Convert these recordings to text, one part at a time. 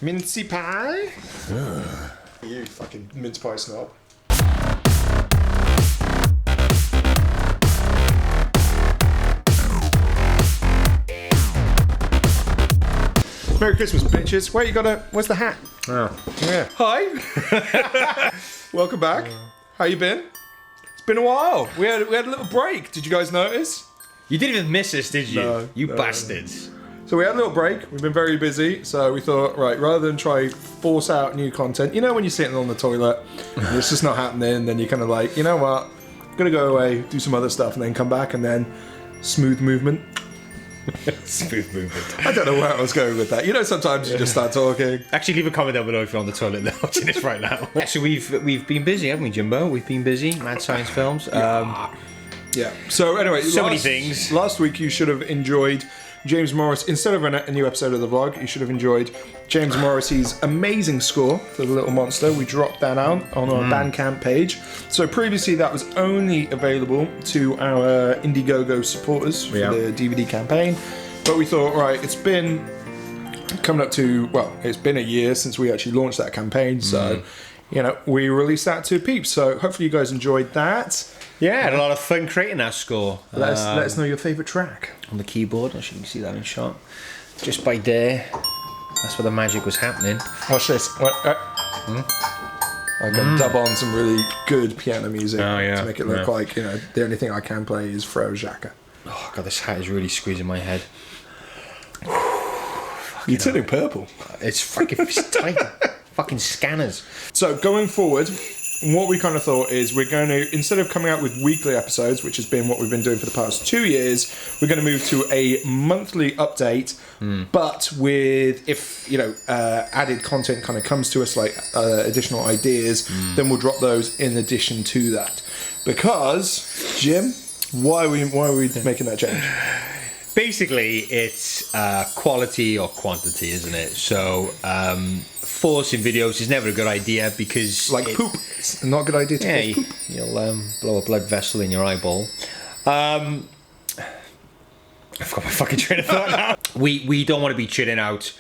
Mincy pie? You fucking mince pie snob. Merry Christmas, bitches. Where you got a... Where's the hat? Oh. Yeah. Hi. Welcome back. How you been? It's been a while. We had a little break. Did you guys notice? You didn't even miss us, did you? No, you no. bastards. So we had a little break. We've been very busy. So we thought, right, rather than try force out new content, you know when you're sitting on the toilet and it's just not happening, then you're kind of like, you know what? I'm going to go away, do some other stuff, and then come back, and then smooth movement. Smooth movement. I don't know where I was going with that. You know, sometimes you just start talking. Actually, leave a comment down below if you're on the toilet and watching this right now. Actually, we've been busy, haven't we, Jimbo? We've been busy. Mad Science Films. Yeah. So anyway, many things. Last week you should have enjoyed James Morris. Instead of a new episode of the vlog, you should have enjoyed James Morrissey's amazing score for The Little Monster. We dropped that out on our Bandcamp page. So previously that was only available to our Indiegogo supporters for the DVD campaign. But we thought, right, it's been coming up to, well, it's been a year since we actually launched that campaign. So, you know, we released that to peeps. So hopefully you guys enjoyed that. Yeah, I had a lot of fun creating that score. Let us know your favourite track. On the keyboard, actually you can see that in shot. Just by there, that's where the magic was happening. Watch this. I'm going to dub on some really good piano music to make it look like, you know, the only thing I can play is Frère Jacques. Oh god, this hat is really squeezing my head. You're turning purple. It's freaking tight. Fucking scanners. So going forward, what we kind of thought is we're going to, instead of coming out with weekly episodes, which has been what we've been doing for the past 2 years, we're going to move to a monthly update, but with, if, you know, added content kind of comes to us, like additional ideas, then we'll drop those in addition to that. Because, Jim, why are we making that change? Basically, it's quality or quantity, isn't it? So, forcing videos is never a good idea because... Like poop. It's not a good idea to force poop. You'll blow a blood vessel in your eyeball. I've got my fucking train of thought now. We don't want to be churning out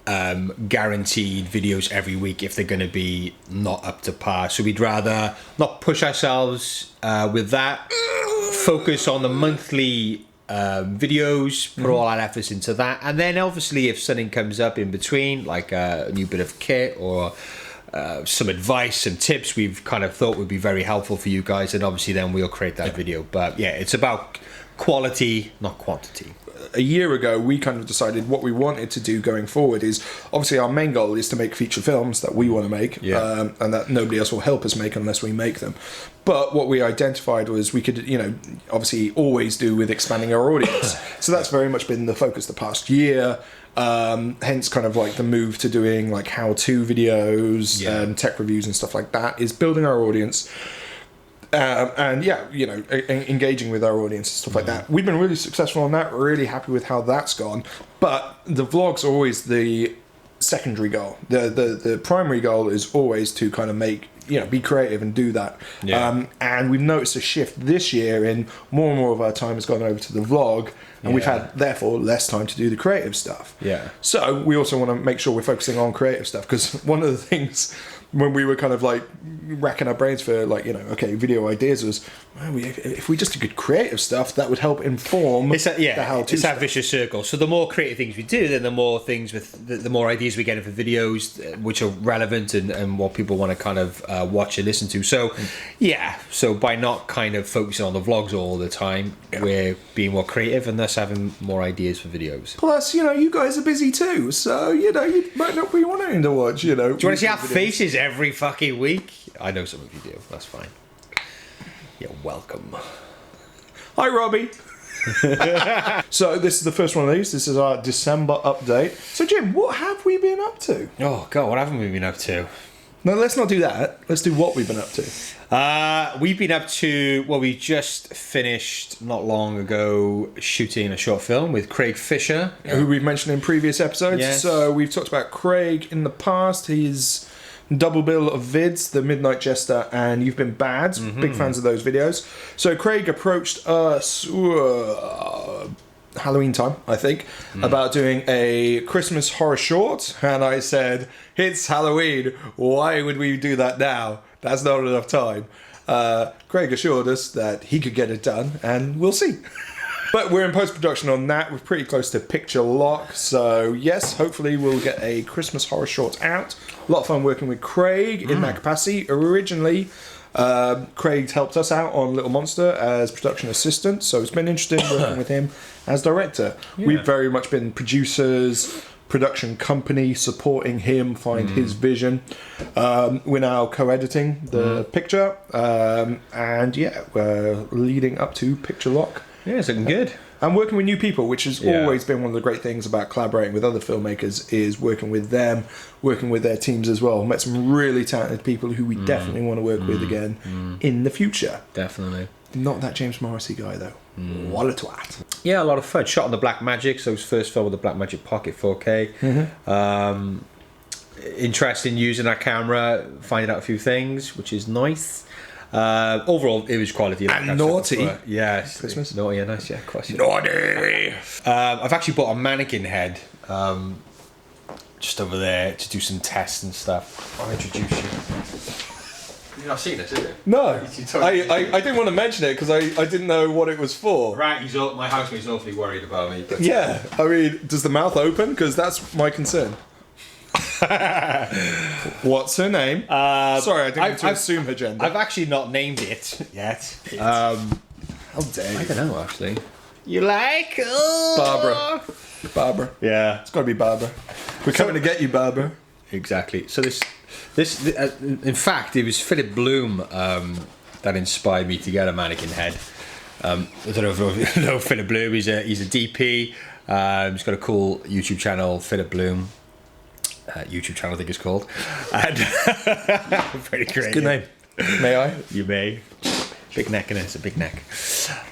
guaranteed videos every week if they're going to be not up to par. So we'd rather not push ourselves with that. Focus on the monthly... videos, put all our efforts into that, and then obviously if something comes up in between, like a new bit of kit or some advice, some tips we've kind of thought would be very helpful for you guys, and obviously then we'll create that video. But yeah, it's about quality, not quantity. A year ago, we kind of decided what we wanted to do going forward is, obviously our main goal is to make feature films that we want to make, and that nobody else will help us make unless we make them. But what we identified was we could, you know, obviously always do with expanding our audience. So that's very much been the focus the past year. Hence kind of like the move to doing like how-to videos and tech reviews and stuff like that is building our audience. And yeah, you know, engaging with our audience and stuff like that. We've been really successful on that. We're really happy with how that's gone. But the vlogs are always the secondary goal. The primary goal is always to kind of make, you know, be creative and do that. And we've noticed a shift this year in more and more of our time has gone over to the vlog, and we've had therefore less time to do the creative stuff. So we also want to make sure we're focusing on creative stuff, because one of the things when we were kind of like racking our brains for, like, you know, okay, video ideas was, well, if we just did creative stuff, that would help inform the how-to It's that vicious circle. So the more creative things we do, then the more things with the more ideas we get for videos which are relevant and what people want to kind of watch and listen to. So so by not kind of focusing on the vlogs all the time, we're being more creative and thus having more ideas for videos. Plus, you know, you guys are busy too, so, you know, you might not be wanting to watch, you know. Do you want to see our faces every fucking week? I know some of you do. That's fine. You're welcome. Hi, Robbie. So this is the first one of these. This is our December update. So, Jim, what have we been up to? Oh, God, what haven't we been up to? No, let's not do that. Let's do what we've been up to. We've been up to, well, we just finished not long ago shooting a short film with Craig Fisher, who we've mentioned in previous episodes. Yes. So we've talked about Craig in the past. He's double bill of vids, The Midnight Jester and You've Been Bad. Big fans of those videos. So Craig approached us Halloween time, I think, about doing a Christmas horror short, and I said, it's Halloween, why would we do that now? That's not enough time. Craig assured us that he could get it done, and we'll see. But we're in post-production on that. We're pretty close to picture lock, so yes, hopefully we'll get a Christmas horror short out. A lot of fun working with Craig in that capacity. Originally, Craig helped us out on Little Monster as production assistant, so it's been interesting working with him as director. Yeah. We've very much been producers, production company, supporting him find his vision. We're now co-editing the picture, and yeah, we're leading up to picture lock. Yeah, it's looking good. And working with new people, which has always been one of the great things about collaborating with other filmmakers, is working with them, working with their teams as well. Met some really talented people who we definitely want to work with again in the future. Definitely. Not that James Morrissey guy, though. What a twat. Yeah, a lot of fun. Shot on the Blackmagic, so his first film with the Blackmagic Pocket 4K. Interesting using that camera, finding out a few things, which is nice. Overall, it was quality. And naughty. Yes. Christmas. Naughty and nice, yeah. Quite Naughty! I've actually bought a mannequin head just over there to do some tests and stuff. I'll introduce you. You've not seen this, have you? No. I didn't want to mention it because I didn't know what it was for. Right, my housemate's awfully worried about me. But yeah, I mean, does the mouth open? Because that's my concern. What's her name? Sorry, I didn't mean to assume her gender. I've actually not named it yet. How dare you? I don't know, actually. You like? Barbara. Yeah. It's got to be Barbara. We're coming to get you, Barbara. Exactly. So this in fact, it was Philip Bloom that inspired me to get a mannequin head. I don't know if you know Philip Bloom. He's a DP. He's got a cool YouTube channel, Philip Bloom. YouTube channel, I think it's called. And very creative. Good name. May I? You may. Big neck, and it's a big neck.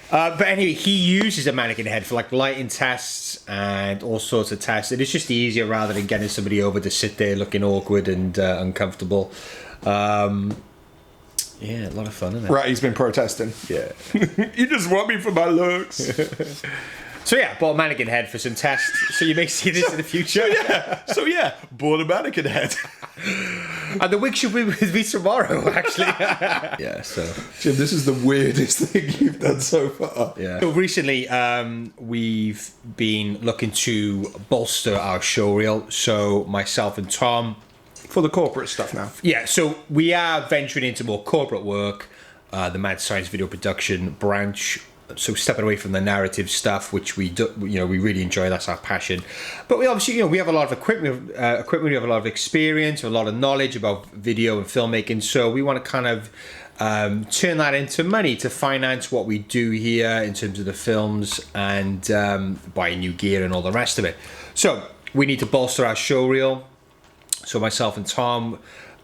But anyway, he uses a mannequin head for like lighting tests and all sorts of tests. And it's just easier rather than getting somebody over to sit there looking awkward and uncomfortable. Yeah, a lot of fun, isn't it? Right, he's been protesting. Yeah. You just want me for my looks. So yeah, bought a mannequin head for some tests. So you may see this in the future. So yeah, bought a mannequin head. And the wig should be with me tomorrow, actually. Yeah, so Jim, this is the weirdest thing you've done so far. Yeah. So recently, we've been looking to bolster our showreel. So myself and Tom, for the corporate stuff now. Yeah, so we are venturing into more corporate work, the Mad Science Video Production branch. So stepping away from the narrative stuff, which we do, we really enjoy. That's our passion. But we obviously, we have a lot of equipment. We have a lot of experience, a lot of knowledge about video and filmmaking. So we want to kind of turn that into money to finance what we do here in terms of the films and buying new gear and all the rest of it. So we need to bolster our showreel. So myself and Tom,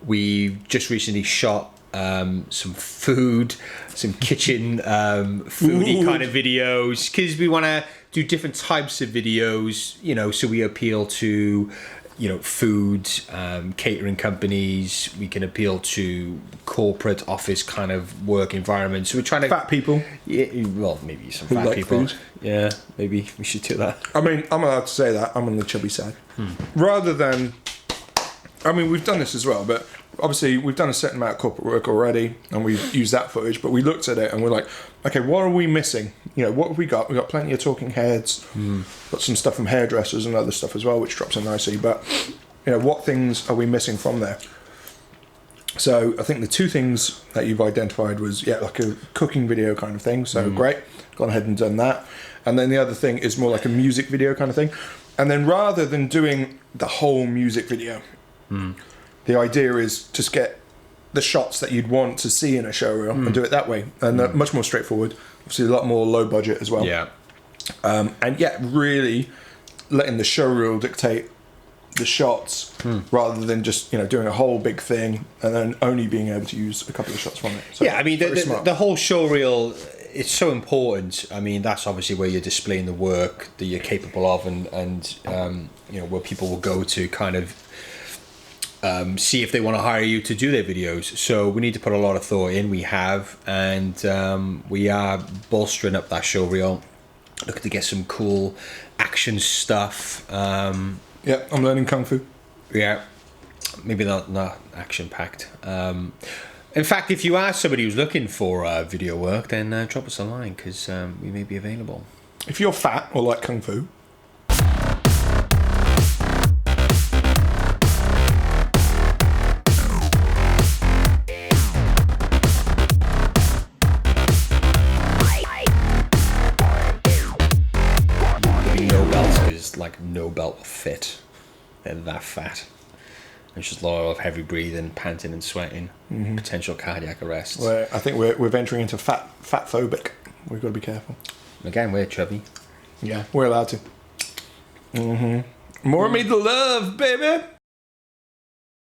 we just recently shot some food, some kitchen foodie kind of videos, because we want to do different types of videos, so we appeal to food catering companies. We can appeal to corporate office kind of work environments. So we're trying to fat people. Yeah, well, maybe some fat like people. Food. Yeah, maybe we should do that. I mean, I'm allowed to say that. I'm on the chubby side. Rather than, I mean, we've done this as well, but obviously we've done a certain amount of corporate work already and we've used that footage, but we looked at it and we're like, okay, what are we missing? What have we got? We've got plenty of talking heads, got some stuff from hairdressers and other stuff as well, which drops in nicely, but what things are we missing from there? So I think the two things that you've identified was like a cooking video kind of thing, so great, gone ahead and done that. And then the other thing is more like a music video kind of thing. And then rather than doing the whole music video, the idea is just get the shots that you'd want to see in a showreel and do it that way. And much more straightforward. Obviously a lot more low budget as well. Yeah. And really letting the showreel dictate the shots rather than just doing a whole big thing and then only being able to use a couple of shots from it. So yeah, I mean the whole showreel, it's so important. I mean, that's obviously where you're displaying the work that you're capable of and where people will go to kind of see if they want to hire you to do their videos. So we need to put a lot of thought in. We have, and we are bolstering up that showreel. looking to get some cool action stuff. Yeah, I'm learning Kung Fu. Yeah, maybe not action-packed. In fact, if you are somebody who's looking for video work, then drop us a line, because we may be available. If you're fat or like Kung Fu, no belts, because like no belt will fit. They're that fat. It's just a lot of heavy breathing, panting and sweating, potential cardiac arrests. well, I think we're venturing into fat phobic. We've got to be careful. Again, we're chubby. Yeah, we're allowed to. More of me to love, baby.